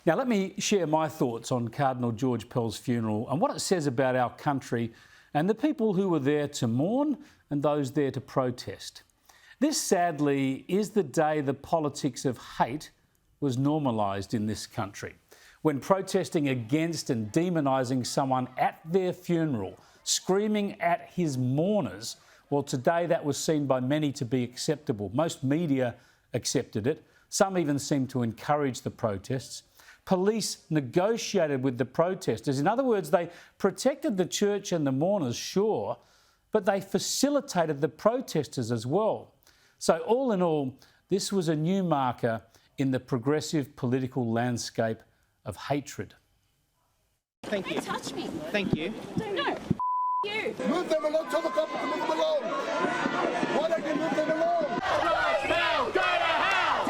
Now, let me share my thoughts on Cardinal George Pell's funeral and what it says about our country and the people who were there to mourn and those there to protest. This, sadly, is the day the politics of hate was normalised in this country, when protesting against and demonising someone at their funeral, screaming at his mourners. Well, today that was seen by many to be acceptable. Most media accepted it. Some even seemed to encourage the protests. Police negotiated with the protesters. In other words, they protected the church and the mourners, sure, but they facilitated the protesters as well. So all in all, this was a new marker in the progressive political landscape of hatred. Thank you. Don't touch me. Thank you. No. You. Move them along, tell the couple to move them along. Why don't you move them along? George Pell, go to hell!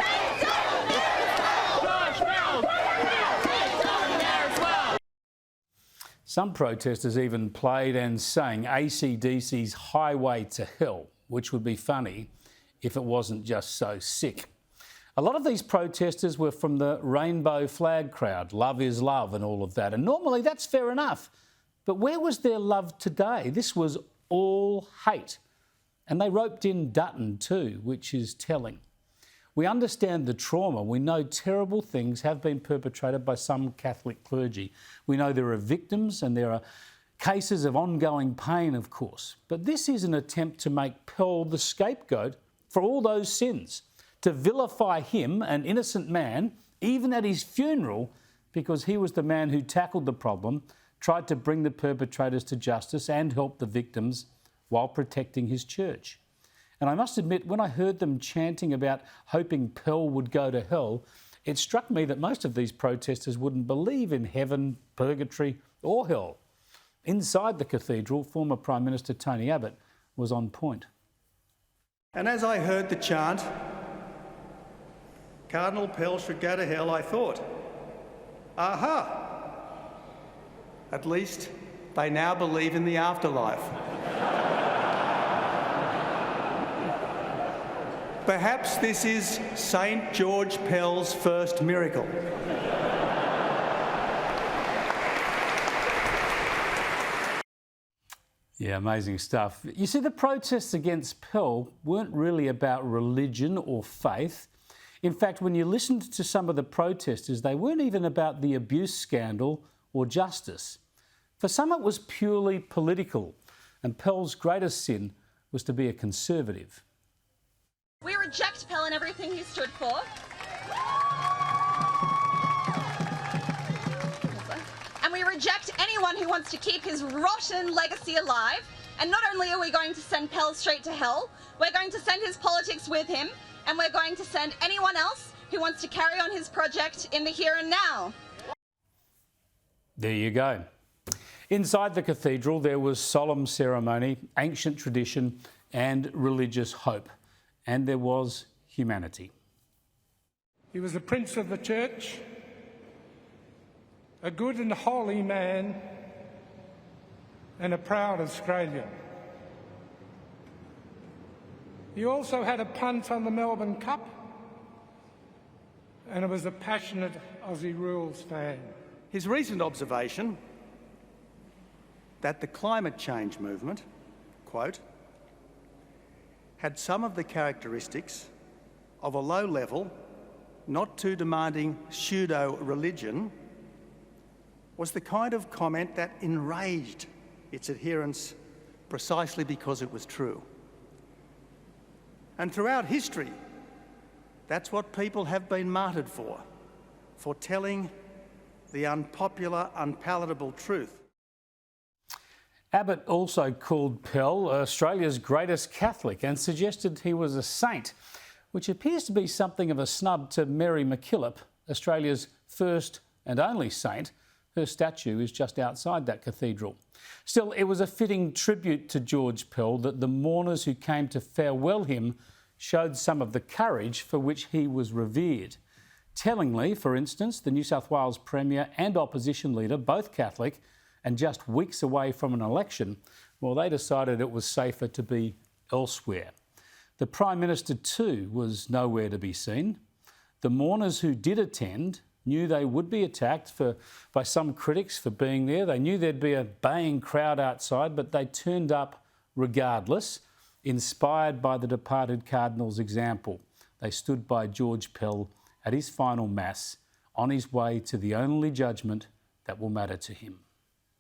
George Pell, go there as well. Some protesters even played and sang AC/DC's Highway to Hell, which would be funny if it wasn't just so sick. A lot of these protesters were from the rainbow flag crowd, love is love and all of that, and normally that's fair enough. But where was their love today? This was all hate. And they roped in Dutton too, which is telling. We understand the trauma. We know terrible things have been perpetrated by some Catholic clergy. We know there are victims and there are cases of ongoing pain, of course. But this is an attempt to make Pell the scapegoat for all those sins, to vilify him, an innocent man, even at his funeral, because he was the man who tackled the problem, tried to bring the perpetrators to justice and help the victims while protecting his church. And I must admit, when I heard them chanting about hoping Pell would go to hell, it struck me that most of these protesters wouldn't believe in heaven, purgatory or hell. Inside the cathedral, former Prime Minister Tony Abbott was on point. And as I heard the chant, Cardinal Pell should go to hell, I thought, aha! At least they now believe in the afterlife. Perhaps this is St. George Pell's first miracle. Yeah, amazing stuff. You see, the protests against Pell weren't really about religion or faith. In fact, when you listened to some of the protesters, they weren't even about the abuse scandal or justice. For some, it was purely political, and Pell's greatest sin was to be a conservative. We reject Pell and everything he stood for. And we reject anyone who wants to keep his rotten legacy alive. And not only are we going to send Pell straight to hell, we're going to send his politics with him, and we're going to send anyone else who wants to carry on his project in the here and now. There you go. Inside the cathedral, there was solemn ceremony, ancient tradition and religious hope. And there was humanity. He was a prince of the church, a good and holy man, and a proud Australian. He also had a punt on the Melbourne Cup, and was a passionate Aussie rules fan. His recent observation that the climate change movement, quote, had some of the characteristics of a low-level, not too demanding pseudo-religion, was the kind of comment that enraged its adherents precisely because it was true. And throughout history, that's what people have been martyred for telling the unpopular, unpalatable truth. Abbott also called Pell Australia's greatest Catholic and suggested he was a saint, which appears to be something of a snub to Mary MacKillop, Australia's first and only saint. Her statue is just outside that cathedral. Still, it was a fitting tribute to George Pell that the mourners who came to farewell him showed some of the courage for which he was revered. Tellingly, for instance, the New South Wales Premier and opposition leader, both Catholic, and just weeks away from an election, well, they decided it was safer to be elsewhere. The Prime Minister too was nowhere to be seen. The mourners who did attend knew they would be attacked by some critics for being there. They knew there'd be a baying crowd outside, but they turned up regardless, inspired by the departed Cardinal's example. They stood by George Pell at his final Mass, on his way to the only judgment that will matter to him.